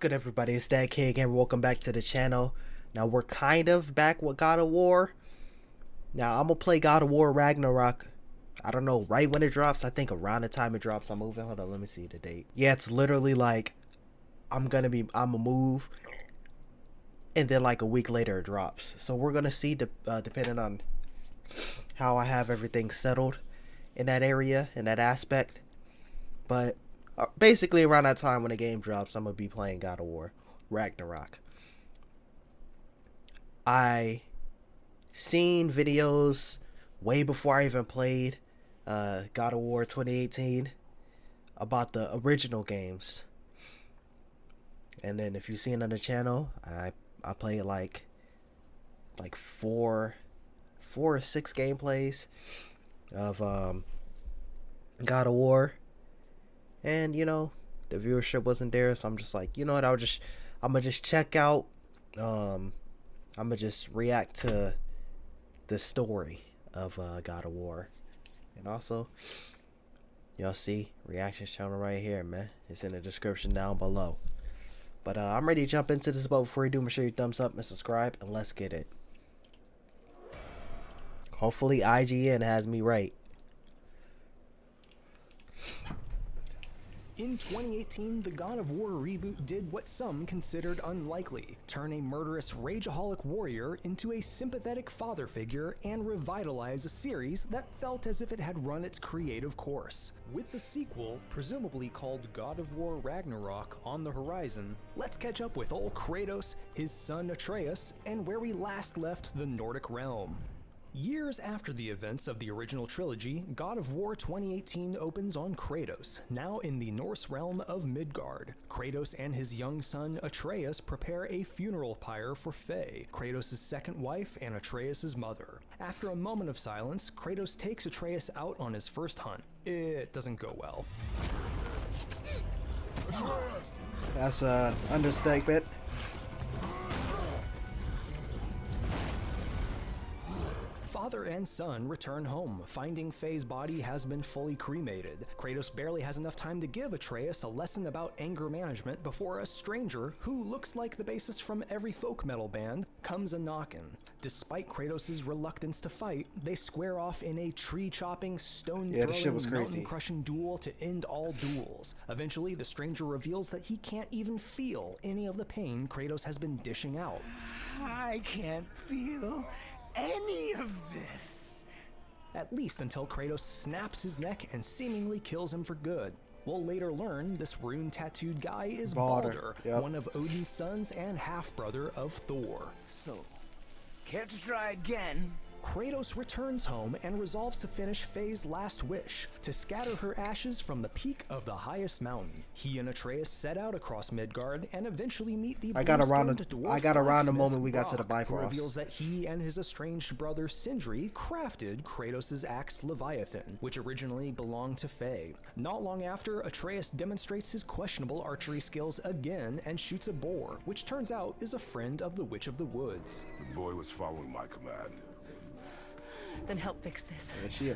good, everybody? It's ThatKiddGamer. Welcome back to the channel. Now we're kind of back with God of War. Now I'm gonna play God of War Ragnarok. I don't know right when it drops. I think around the time it drops. I'm moving. Hold on, let me see the date. Yeah, it's literally like I'm gonna move, and then like a week later it drops. So we're gonna see depending on how I have everything settled in that area, in that aspect. But basically around that time when the game drops, I'm gonna be playing God of War Ragnarok. I seen videos way before I even played God of War 2018 about the original games, and then if you've seen on the channel, I played like four or six gameplays of God of War. And you know, the viewership wasn't there, so I'm just like, you know what, I'm gonna just check out, I'm gonna just react to the story of God of War. And also, y'all see reactions channel right here, man. It's in the description down below. But I'm ready to jump into this, but before you do, make sure you thumbs up and subscribe, and let's get it. Hopefully IGN has me right. In 2018, the God of War reboot did what some considered unlikely: turn a murderous rageaholic warrior into a sympathetic father figure and revitalize a series that felt as if it had run its creative course. With the sequel, presumably called God of War Ragnarok, on the horizon, let's catch up with old Kratos, his son Atreus, and where we last left the Nordic realm. Years after the events of the original trilogy, God of War 2018 opens on Kratos, now in the Norse realm of Midgard. Kratos and his young son Atreus prepare a funeral pyre for Faye, Kratos' second wife and Atreus' mother. After a moment of silence, Kratos takes Atreus out on his first hunt. It doesn't go well. That's a understatement. Father and son return home, finding Faye's body has been fully cremated. Kratos barely has enough time to give Atreus a lesson about anger management before a stranger, who looks like the bassist from every folk metal band, comes a-knockin'. Despite Kratos' reluctance to fight, they square off in a tree-chopping, stone-throwing, mountain-crushing duel to end all duels. Eventually, the stranger reveals that he can't even feel any of the pain Kratos has been dishing out. I can't feel any of this. At least until Kratos snaps his neck and seemingly kills him for good. We'll later learn this rune-tattooed guy is Baldur, one of Odin's sons and half-brother of Thor. So, care to try again? Kratos returns home and resolves to finish Faye's last wish, to scatter her ashes from the peak of the highest mountain. He and Atreus set out across Midgard and eventually meet the around the moment we got to the Bifrost. Who reveals that he and his estranged brother Sindri crafted Kratos' axe Leviathan, which originally belonged to Faye. Not long after, Atreus demonstrates his questionable archery skills again and shoots a boar, which turns out is a friend of the Witch of the Woods. The boy was following my command. Then help fix this.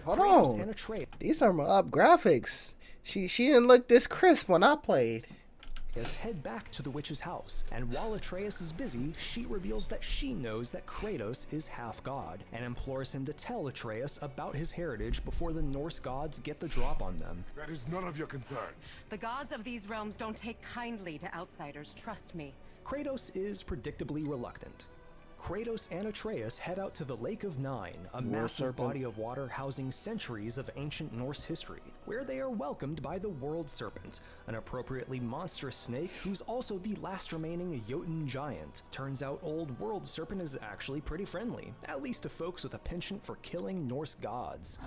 Hold on. These are my up graphics. She didn't look this crisp when I played. Head back to the witch's house, and while Atreus is busy, she reveals that she knows that Kratos is half god, and implores him to tell Atreus about his heritage before the Norse gods get the drop on them. That is none of your concern. The gods of these realms don't take kindly to outsiders, trust me. Kratos is predictably reluctant. Kratos and Atreus head out to the Lake of Nine, a massive body of water housing centuries of ancient Norse history, where they are welcomed by the World Serpent, an appropriately monstrous snake who's also the last remaining Jotun giant. Turns out old World Serpent is actually pretty friendly, at least to folks with a penchant for killing Norse gods.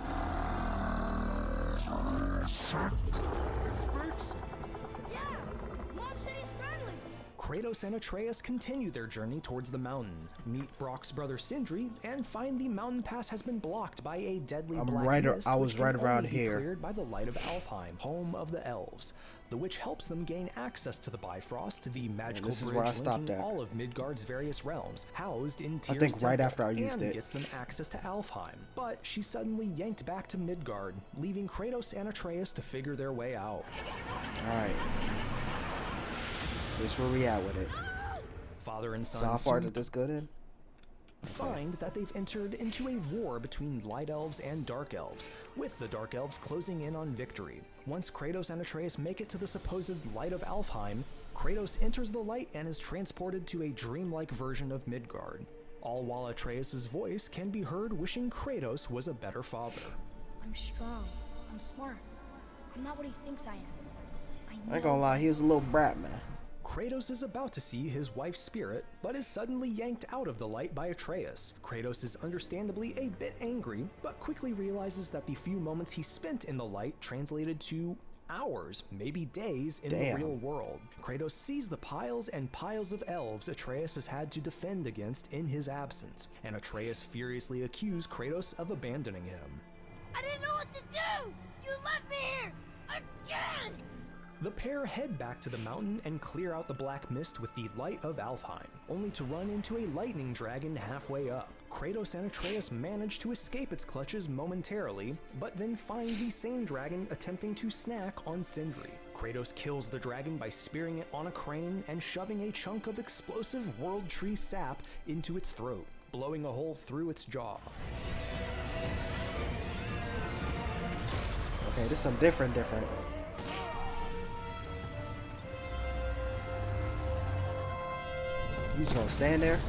Kratos and Atreus continue their journey towards the mountain, meet Brock's brother Sindri, and find the mountain pass has been blocked by a deadly black mist, I was right around here. Cleared by the light of Alfheim, home of the elves. The witch helps them gain access to the Bifrost, the magical bridge linking all of Midgard's various realms, housed in Tyr's I think right after I used it. Gets them access to Alfheim. But she's suddenly yanked back to Midgard, leaving Kratos and Atreus to figure their way out. Alright. This where we at with it. Father and son So how far soon did this go in? find that they've entered into a war between light elves and dark elves, with the dark elves closing in on victory. Once Kratos and Atreus make it to the supposed light of Alfheim, Kratos enters the light and is transported to a dreamlike version of Midgard, all while Atreus' voice can be heard wishing Kratos was a better father. I'm strong. I'm smart. I'm not what he thinks I am. I ain't gonna lie, he was a little brat, man. Kratos is about to see his wife's spirit, but is suddenly yanked out of the light by Atreus. Kratos is understandably a bit angry, but quickly realizes that the few moments he spent in the light translated to hours, maybe days in the real world. Kratos sees the piles and piles of elves Atreus has had to defend against in his absence, and Atreus furiously accuses Kratos of abandoning him. I didn't know what to do! You left me here! Again! The pair head back to the mountain and clear out the black mist with the light of Alfheim, only to run into a lightning dragon halfway up. Kratos and Atreus manage to escape its clutches momentarily, but then find the same dragon attempting to snack on Sindri. Kratos kills the dragon by spearing it on a crane and shoving a chunk of explosive world tree sap into its throat, blowing a hole through its jaw. Okay, this is some different. You just gonna stand there?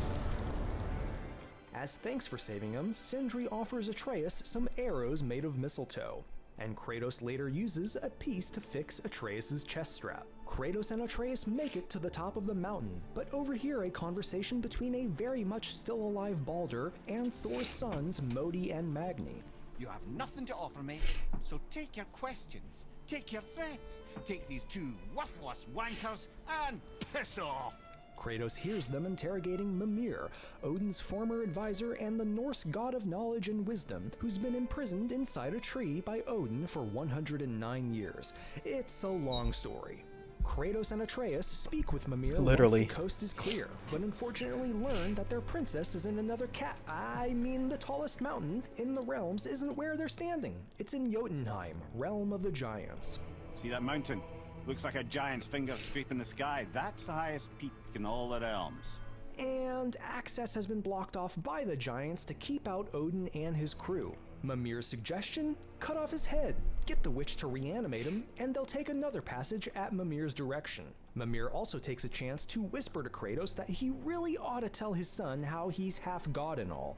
As thanks for saving him, Sindri offers Atreus some arrows made of mistletoe, and Kratos later uses a piece to fix Atreus' chest strap. Kratos and Atreus make it to the top of the mountain, but overhear a conversation between a very much still alive Baldur and Thor's sons Modi and Magni. You have nothing to offer me, so take your questions, take your threats, take these two worthless wankers, and piss off! Kratos hears them interrogating Mimir, Odin's former advisor and the Norse god of knowledge and wisdom, who's been imprisoned inside a tree by Odin for 109 years. It's a long story. Kratos and Atreus speak with Mimir once the coast is clear, but unfortunately learn that their princess is in another the tallest mountain in the realms isn't where they're standing. It's in Jotunheim, realm of the giants. See that mountain? Looks like a giant's finger scraping the sky. That's the highest peak in all the realms. And access has been blocked off by the giants to keep out Odin and his crew. Mimir's suggestion? Cut off his head, get the witch to reanimate him, and they'll take another passage at Mimir's direction. Mimir also takes a chance to whisper to Kratos that he really ought to tell his son how he's half god and all.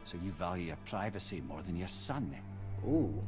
So you value your privacy more than your son? Ooh.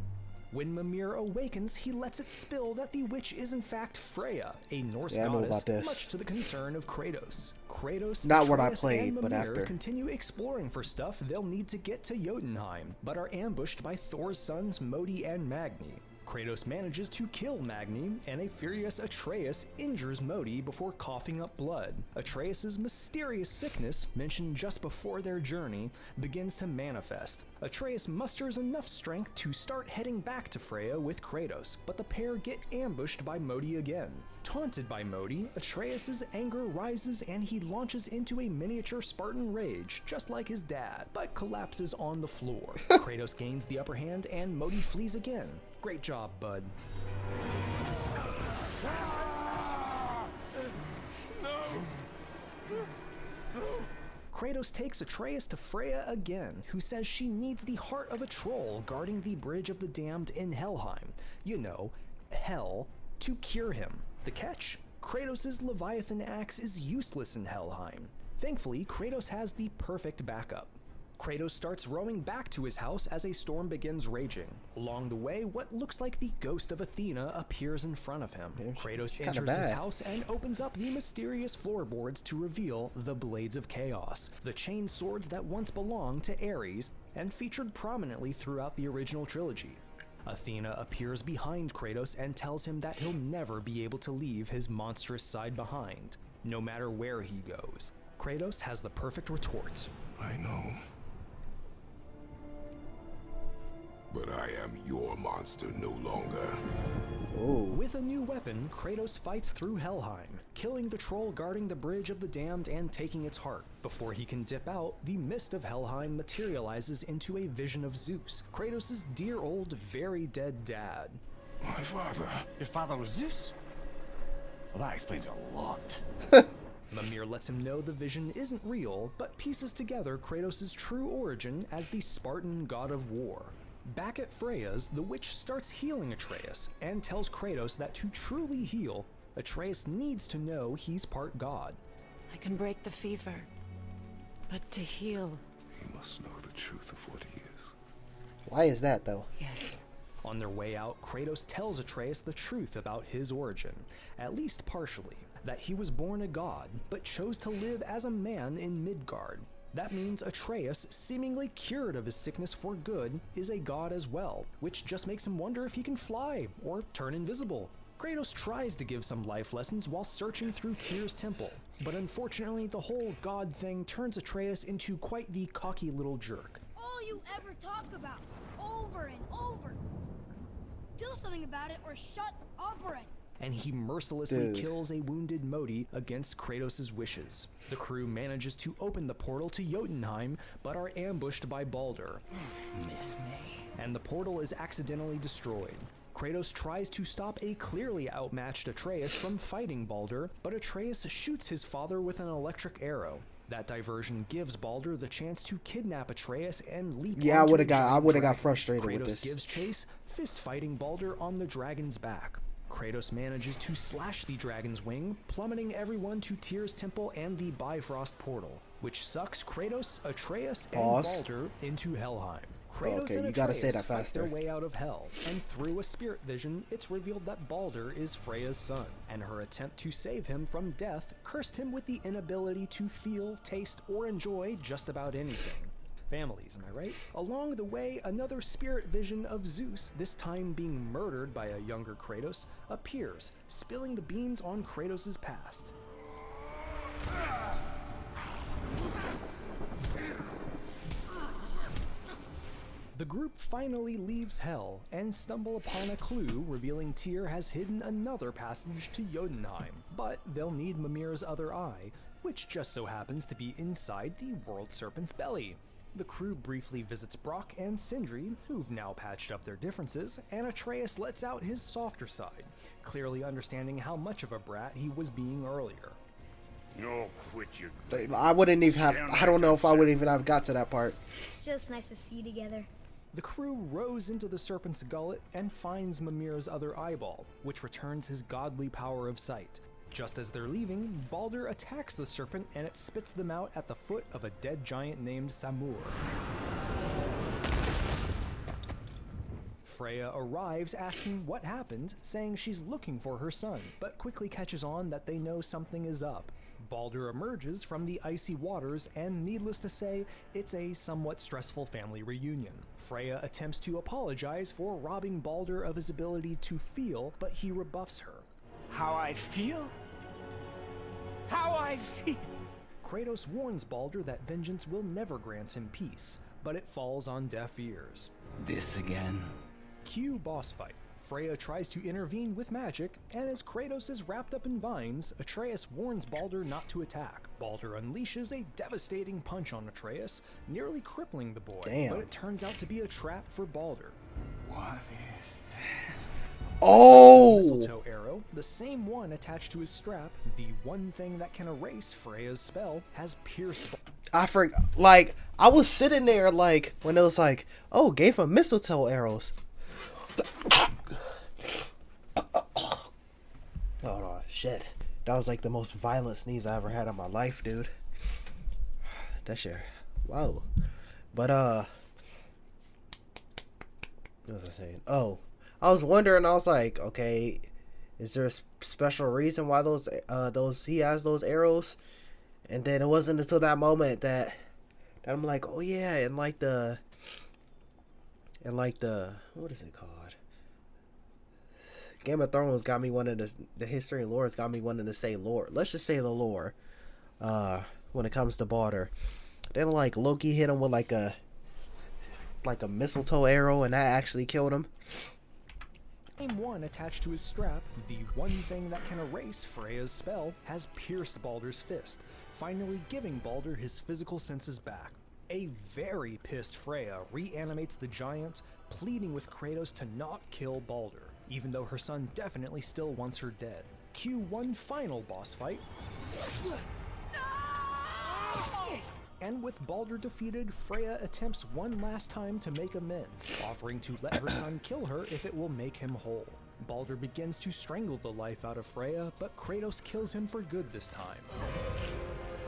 When Mimir awakens, he lets it spill that the witch is in fact Freya, a Norse goddess, much to the concern of Kratos. Kratos, not Atreus, what I played, and Mimir but after. continue exploring for stuff they'll need to get to Jotunheim, but are ambushed by Thor's sons Modi and Magni. Kratos manages to kill Magni, and a furious Atreus injures Modi before coughing up blood. Atreus' mysterious sickness, mentioned just before their journey, begins to manifest. Atreus musters enough strength to start heading back to Freya with Kratos, but the pair get ambushed by Modi again. Taunted by Modi, Atreus' anger rises and he launches into a miniature Spartan rage, just like his dad, but collapses on the floor. Kratos gains the upper hand and Modi flees again. Great job, bud. Kratos takes Atreus to Freya again, who says she needs the heart of a troll guarding the Bridge of the Damned in Helheim. You know, hell, to cure him. The catch? Kratos' Leviathan axe is useless in Helheim. Thankfully, Kratos has the perfect backup. Kratos starts rowing back to his house as a storm begins raging. Along the way, what looks like the ghost of Athena appears in front of him. Kratos enters his house and opens up the mysterious floorboards to reveal the Blades of Chaos, the chain swords that once belonged to Ares and featured prominently throughout the original trilogy. Athena appears behind Kratos and tells him that he'll never be able to leave his monstrous side behind, no matter where he goes. Kratos has the perfect retort. I know. But I am your monster no longer. Ooh. With a new weapon, Kratos fights through Helheim, killing the troll guarding the Bridge of the Damned and taking its heart. Before he can dip out, the mist of Helheim materializes into a vision of Zeus, Kratos' dear old, very dead dad. My father. Your father was Zeus? Well, that explains a lot. Mimir lets him know the vision isn't real, but pieces together Kratos' true origin as the Spartan god of war. Back at Freya's, the witch starts healing Atreus and tells Kratos that to truly heal, Atreus needs to know he's part god. I can break the fever, but to heal, He must know the truth of what he is. Why is that though? yes. On their way out, Kratos tells Atreus the truth about his origin, at least partially, that he was born a god, but chose to live as a man in Midgard. That means Atreus, seemingly cured of his sickness for good, is a god as well, which just makes him wonder if he can fly or turn invisible. Kratos tries to give some life lessons while searching through Tyr's temple, but unfortunately the whole god thing turns Atreus into quite the cocky little jerk. All you ever talk about, over and over. Do something about it or shut up already. And he mercilessly Dude. kills a wounded Modi against Kratos' wishes. The crew manages to open the portal to Jotunheim, but are ambushed by Baldur. Miss me. And the portal is accidentally destroyed. Kratos tries to stop a clearly outmatched Atreus from fighting Baldur, but Atreus shoots his father with an electric arrow. That diversion gives Baldur the chance to kidnap Atreus and leap Yeah, I onto would the have got dragon. frustrated with Kratos this. gives chase, fist fighting Baldur on the dragon's back. Kratos manages to slash the dragon's wing, plummeting everyone to Tyr's temple and the Bifrost portal, which sucks Kratos, Atreus, and Pause. Baldur into Helheim. Kratos Okay, and you gotta Atreus say that fight faster. their way out of hell, and through a spirit vision, it's revealed that Baldur is Freya's son, and her attempt to save him from death cursed him with the inability to feel, taste, or enjoy just about anything. Families, am I right? Along the way, another spirit vision of Zeus, this time being murdered by a younger Kratos, appears, spilling the beans on Kratos' past. The group finally leaves Hell and stumble upon a clue revealing Tyr has hidden another passage to Jotunheim, but they'll need Mimir's other eye, which just so happens to be inside the World Serpent's belly. The crew briefly visits Brock and Sindri, who've now patched up their differences, and Atreus lets out his softer side, clearly understanding how much of a brat he was being earlier. No, quit your... I wouldn't even have. I don't know if I would even have got to that part. It's just nice to see you together. The crew rows into the serpent's gullet and finds Mimir's other eyeball, which returns his godly power of sight. Just as they're leaving, Baldur attacks the serpent and it spits them out at the foot of a dead giant named Thamur. Freya arrives asking what happened, saying she's looking for her son, but quickly catches on that they know something is up. Baldur emerges from the icy waters, and needless to say, it's a somewhat stressful family reunion. Freya attempts to apologize for robbing Baldur of his ability to feel, but he rebuffs her. How I feel? How I feel? Kratos warns Baldur that vengeance will never grant him peace, but it falls on deaf ears. This again? Cue boss fight. Freya tries to intervene with magic, and as Kratos is wrapped up in vines, Atreus warns Baldur not to attack. Baldur unleashes a devastating punch on Atreus, nearly crippling the boy, Damn. but it turns out to be a trap for Baldur. What is that? Oh! Mistletoe arrow, the same one attached to his strap, the one thing that can erase Freya's spell, has pierced I forgot. Like, I was sitting there, like, when it was like, oh, gave him mistletoe arrows. Oh, shit. That was like the most violent sneeze I ever had in my life, dude. That shit. Wow. But, what was I saying? Oh, I was wondering, I was like, okay, is there a special reason why he has those arrows? And then it wasn't until that moment that I'm like, oh yeah, and like the what is it called? Game of Thrones got me wanting to, the history and lore has got me wanting to say lore. Let's just say the lore. When it comes to Baldur, then like Loki hit him with like a mistletoe arrow, and that actually killed him. Same one attached to his strap, the one thing that can erase Freya's spell, has pierced Baldur's fist, finally giving Baldur his physical senses back. A very pissed Freya reanimates the giant, pleading with Kratos to not kill Baldur, even though her son definitely still wants her dead. cue one final boss fight. And with Baldur defeated, Freya attempts one last time to make amends, offering to let her son kill her if it will make him whole. Baldur begins to strangle the life out of Freya, but Kratos kills him for good this time.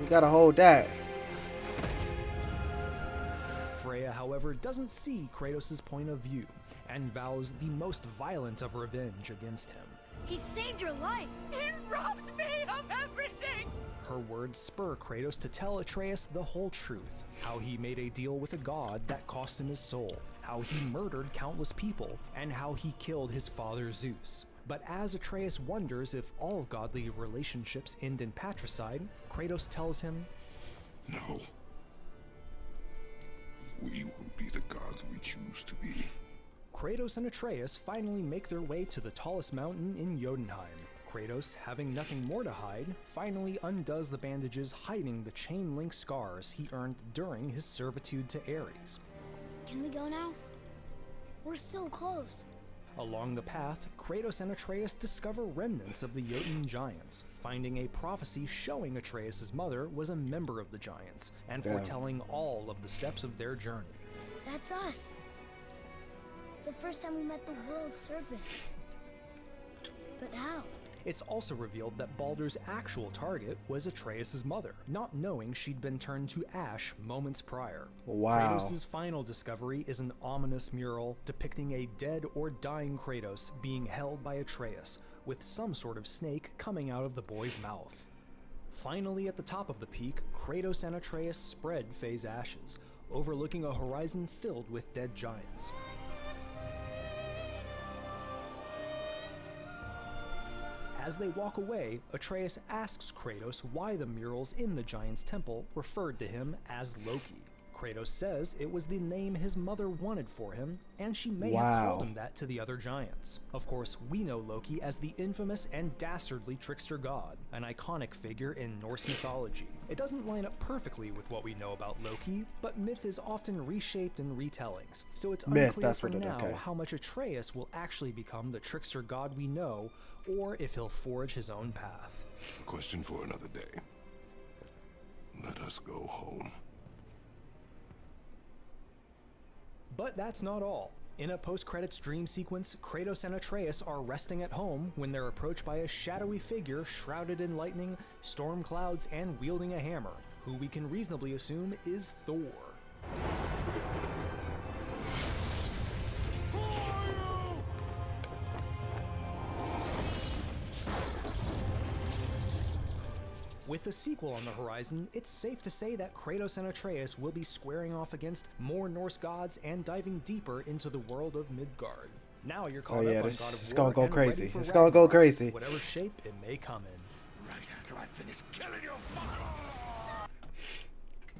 We gotta hold that. Freya, however, doesn't see Kratos' point of view, and vows the most violent of revenge against him. He saved your life. It robbed me of everything! Her words spur Kratos to tell Atreus the whole truth, how he made a deal with a god that cost him his soul, how he murdered countless people, and how he killed his father Zeus. But as Atreus wonders if all godly relationships end in patricide, Kratos tells him, No. We will be the gods we choose to be. Kratos and Atreus finally make their way to the tallest mountain in Jotunheim. Kratos, having nothing more to hide, finally undoes the bandages hiding the chain-link scars he earned during his servitude to Ares. Can we go now? We're so close. Along the path, Kratos and Atreus discover remnants of the Jotun giants, finding a prophecy showing Atreus' mother was a member of the giants, and foretelling all of the steps of their journey. That's us. The first time we met the world serpent. But how? It's also revealed that Baldur's actual target was Atreus' mother, not knowing she'd been turned to ash moments prior. Wow. Kratos' final discovery is an ominous mural depicting a dead or dying Kratos being held by Atreus, with some sort of snake coming out of the boy's mouth. Finally, at the top of the peak, Kratos and Atreus spread Faye's ashes, overlooking a horizon filled with dead giants. As they walk away, Atreus asks Kratos why the murals in the giant's temple referred to him as Loki. Kratos says it was the name his mother wanted for him, and she may have told him that to the other giants. Of course, we know Loki as the infamous and dastardly trickster god, an iconic figure in Norse mythology. It doesn't line up perfectly with what we know about Loki, but myth is often reshaped in retellings, so it's unclear for now how much Atreus will actually become the trickster god we know, or if he'll forge his own path. A question for another day. Let us go home. But that's not all. In a post-credits dream sequence, Kratos and Atreus are resting at home when they're approached by a shadowy figure shrouded in lightning, storm clouds, and wielding a hammer, who we can reasonably assume is Thor. With the sequel on the horizon, it's safe to say that Kratos and Atreus will be squaring off against more Norse gods and diving deeper into the world of Midgard. Now you're caught up on God of War. It's gonna go crazy. It's gonna go crazy. Whatever shape it may come in. Right after I finish killing your father.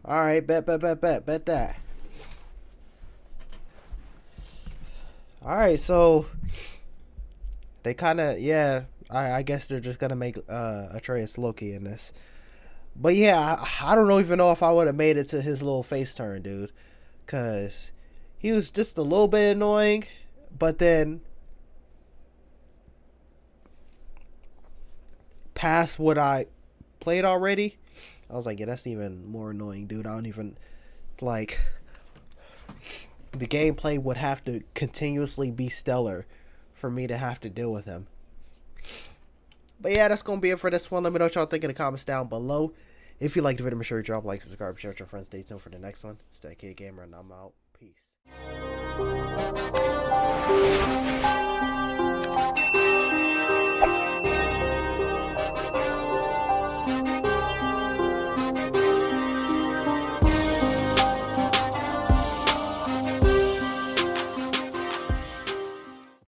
Alright, bet that. Alright, so they kinda, I guess they're just gonna make Atreus Loki in this. But yeah, I don't even know if I would have made it to his little face turn, dude. Cause he was just a little bit annoying, but then past what I played already, I was like, yeah, that's even more annoying, dude. I don't even like, the gameplay would have to continuously be stellar for me to have to deal with him. But yeah, that's going to be it for this one. Let me know what y'all think in the comments down below. If you liked the video, make sure you drop a like, subscribe, share with your friends. Stay tuned for the next one. It's ThatKiddGamer, and I'm out. Peace.